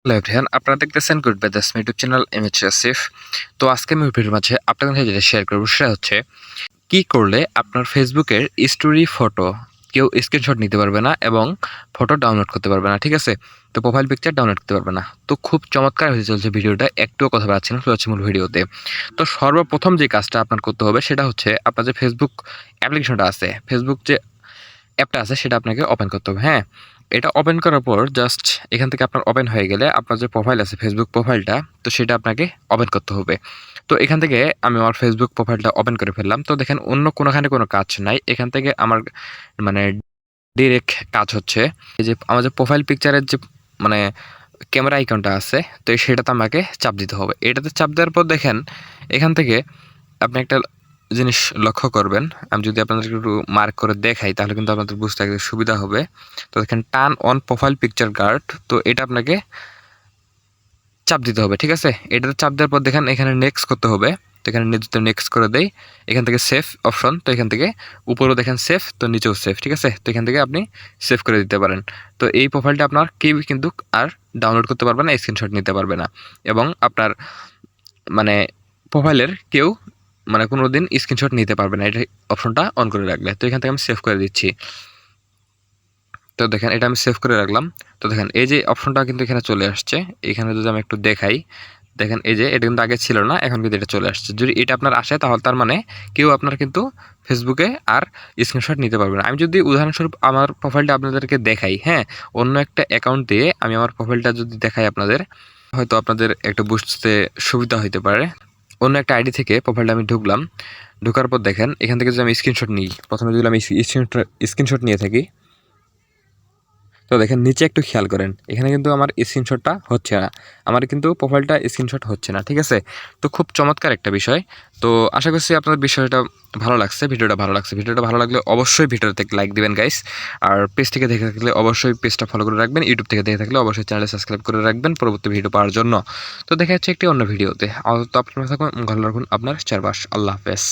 Hello everyone, আপনারা দেখতেছেন good by the YouTube channel MH Asif. তো আজকে আমি ভিডিওর মাঝে আপনাদের সাথে যেটা শেয়ার করবো সেটা হচ্ছে কি করলে আপনার ফেসবুকের স্টোরি ফটো কেউ স্ক্রিনশট নিতে পারবে না এবং ফটো ডাউনলোড করতে পারবে না, ঠিক আছে? তো প্রোফাইল পিকচার ডাউনলোড করতে পারবে না। তো খুব চমৎকার হয়ে চলছে ভিডিওটা, একটুও কথা পাচ্ছি না, চলে যাচ্ছে মূল ভিডিওতে। তো সর্বপ্রথম যে কাজটা আপনার করতে হবে সেটা হচ্ছে আপনার যে ফেসবুক অ্যাপ্লিকেশনটা আছে, ফেসবুক যে অ্যাপটা আছে সেটা আপনাকে ওপেন করতে হবে। হ্যাঁ, এটা ওপেন করার পর জাস্ট এখান থেকে আপনার ওপেন হয়ে গেলে আপনার যে প্রোফাইল আছে ফেসবুক প্রোফাইলটা, তো সেটা আপনাকে ওপেন করতে হবে। তো এখান থেকে আমি আমার ফেসবুক প্রোফাইলটা ওপেন করে ফেললাম। তো দেখেন অন্য কোনোখানে কোনো কাজ নাই। এখান থেকে আমার মানে ডিরেক্ট কাজ হচ্ছে এই যে আমার যে প্রোফাইল পিকচারের যে মানে ক্যামেরা আইকনটা আছে, তো সেটাতে আমাকে চাপ দিতে হবে। এটাতে চাপ দেওয়ার পর দেখেন এখান থেকে আপনি একটা জিনিস লক্ষ্য করবেন। আমি যদি আপনাদেরকে একটু মার্ক করে দেখাই তাহলে কিন্তু আপনাদের বুঝতে একটু সুবিধা হবে। তো দেখেন turn on profile picture guard, তো এটা আপনাকে চাপ দিতে হবে, ঠিক আছে? এটাতে চাপ দেওয়ার পর দেখেন এখানে নেক্সট করতে হবে। তো এখানে যদি নেক্সট করে দেই, এখান থেকে সেভ অপশন, তো এখান থেকে উপরেও দেখেন সেভ, তো নিচেও সেভ, ঠিক আছে? তো এখান থেকে আপনি সেভ করে দিতে পারেন। তো এই প্রোফাইলটা আপনার কেউ কিন্তু আর ডাউনলোড করতে পারবে না, স্ক্রিনশট নিতে পারবে না, এবং আপনার মানে প্রোফাইলের কেউ কোনোদিন স্ক্রিনশট নিতে পারবে না, এটা অপশনটা অন করে রাখলে। তো এখান থেকে আমি সেভ করে দিচ্ছি। তো দেখেন এটা আমি সেভ করে রাখলাম। তো দেখেন এই যে অপশনটা কিন্তু এখানে চলে আসছে। এখানে যদি আমি একটু দেখাই, দেখেন এই যে এটা কিন্তু আগে ছিল না, এখন কিন্তু এটা চলে আসছে। যদি এটা আপনার আসে তাহলে তার মানে কেউ আপনার কিন্তু ফেসবুকে আর স্ক্রিনশট নিতে পারবে না। আমি যদি উদাহরণস্বরূপ আমার প্রোফাইলটা আপনাদেরকে দেখাই, হ্যাঁ, অন্য একটা অ্যাকাউন্ট দিয়ে আমি আমার প্রোফাইলটা যদি দেখাই আপনাদের, হয়তো আপনাদের একটু বুঝতে সুবিধা হতে পারে। অন্য একটা আইডি থেকে প্রোফাইলটা আমি ঢুকলাম। ঢোকার পর দেখেন এখান থেকে যদি আমি স্ক্রিনশট নিই, প্রথমে যদি আমি স্ক্রিনশট নিয়ে থাকি, তো দেখেন নিচে একটু খেয়াল করেন, এখানে কিন্তু আমার স্ক্রিনশটটা হচ্ছে না, আমার কিন্তু প্রোফাইলটা স্ক্রিনশট হচ্ছে না, ঠিক আছে? তো খুব চমৎকার একটা বিষয়। তো আশা করছি আপনাদের বিষয়টা ভালো লাগছে, ভিডিওটা ভালো লাগছে। ভিডিওটা ভালো লাগলে অবশ্যই ভিডিওতে লাইক দিবেন গাইস। আর পেজ থেকে দেখে থাকলে অবশ্যই পেজটা ফলো করে রাখবেন, ইউটিউব থেকে দেখে থাকলে অবশ্যই চ্যানেলটা সাবস্ক্রাইব করে রাখবেন পরবর্তী ভিডিও পাওয়ার জন্য। তো দেখা যাচ্ছে একটি অন্য ভিডিওতে। আপাতত আপনার থাকুন, ভালো রাখুন আপনার চারপাশ। আল্লাহ হাফেজ।